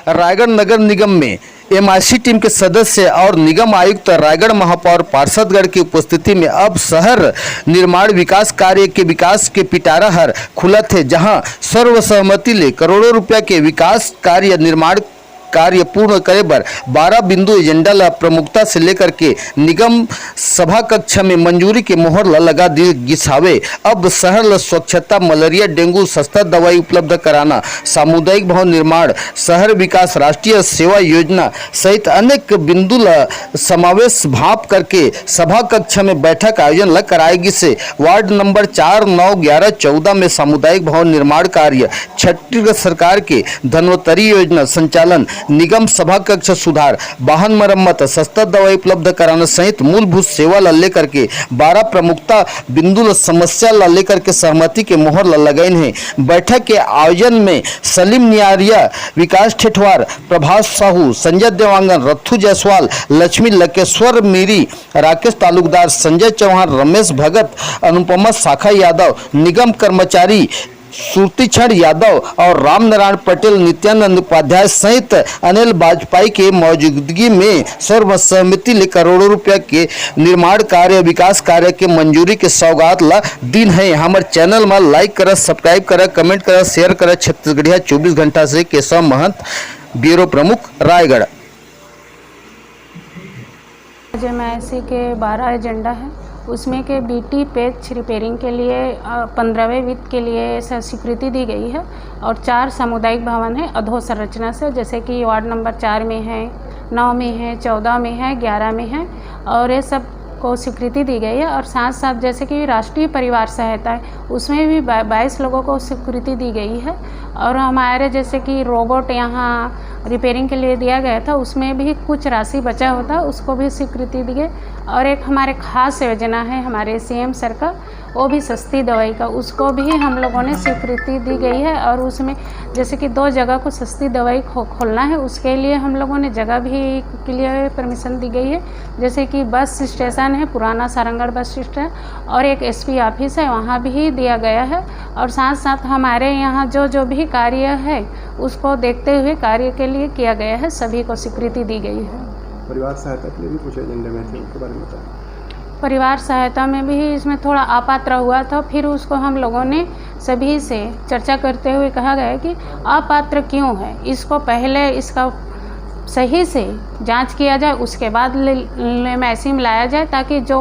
रायगढ़ नगर निगम में MIC team के सदस्य और निगम आयुक्त रायगढ़ महापौर पार्षदगढ़ की उपस्थिति में अब शहर निर्माण विकास कार्य के विकास के पिटारा हर खुला थे, जहां सर्वसहमति ले करोड़ों रुपया के विकास कार्य निर्माण कार्य पूर्ण करे बर 12 बिंदु एजेंडा ला प्रमुखता से लेकर के निगम सभा कक्ष में मंजूरी के मोहर ला लगा दी गिसावे। अब शहर ला स्वच्छता, मलेरिया, डेंगू, सस्ता दवाई उपलब्ध कराना, सामुदायिक भवन निर्माण, शहर विकास, राष्ट्रीय सेवा योजना सहित अनेक बिंदु ला समावेश भाप करके सभा कक्ष में बैठक आयोजन ला कराएगी से वार्ड नंबर 4, 9, 11, 14 में सामुदायिक भवन निर्माण कार्य, छत्तीसगढ़ सरकार के धन्वंतरी योजना संचालन, निगम सभा कक्ष सुधार, वाहन मरम्मत, सस्ता दवाई उपलब्ध कराना सहित मूलभूत सेवा ला लेकर के 12 प्रमुखता बिंदु ला समस्या ला लेकर के सहमति के मोहर ला लगाइन है। बैठक के आयोजन में सलीम नियारिया, विकास ठेठवार, प्रभास साहू, संजय देवांगन, रथु जायसवाल, लक्ष्मी लकेश्वर मीरी, राकेश तालुकदार, संजय चौहान, रमेश भगत, अनुपमा शाखा यादव, निगम कर्मचारी सुरती क्षण यादव और राम नारायण पटेल, नित्यानंद उपाध्याय सहित अनिल वाजपेयी के मौजूदगी में सर्वसम्मति ले करोड़ों रुपया के निर्माण कार्य, विकास कार्य के मंजूरी के सौगात ला दिन है। हमारे चैनल में लाइक करा, सब्सक्राइब करा, कमेंट करा, शेयर करा। छत्तीसगढ़िया 24 घंटा से केशव महंत, ब्यूरो प्रमुख, रायगढ़। एमआईसी के 12 एजेंडा है, उसमें के बीटी पेच रिपेयरिंग के लिए 15वें वित्त के लिए स्वीकृति दी गई है और 4 सामुदायिक भवन है अधोसंरचना से, जैसे कि वार्ड नंबर 4 में है, 9 में है, 14 में है, 11 में है और ये सब को स्वीकृति दी गई है। और साथ साथ जैसे कि राष्ट्रीय परिवार सहायता है, उसमें भी 22 लोगों को स्वीकृति दी गई है। और हमारे जैसे कि रोबोट यहाँ रिपेयरिंग के लिए दिया गया था, उसमें भी कुछ राशि बचा होता, उसको भी स्वीकृति दी गई। और एक हमारे खास योजना है हमारे सीएम सर का, वो भी सस्ती दवाई का, उसको भी हम लोगों ने स्वीकृति दी गई है। और उसमें जैसे कि 2 जगह को सस्ती दवाई खोलना है, उसके लिए हम लोगों ने जगह भी के लिए परमिशन दी गई है। जैसे कि बस स्टेशन है, पुराना सारंगढ़ बस स्टेशन, और एक एसपी ऑफिस है, वहाँ भी दिया गया है। और साथ साथ हमारे यहाँ जो भी कार्य है उसको देखते हुए कार्य के लिए किया गया है, सभी को स्वीकृति दी गई है। परिवार सहायता के लिए भी कुछ एजेंडे में थे, उनके बारे में बताएं। परिवार सहायता में भी इसमें थोड़ा अपात्र हुआ था, फिर उसको हम लोगों ने सभी से चर्चा करते हुए कहा गया कि अपात्र क्यों है, इसको पहले इसका सही से जांच किया जाए, उसके बाद एमआईसी में लाया जाए, ताकि जो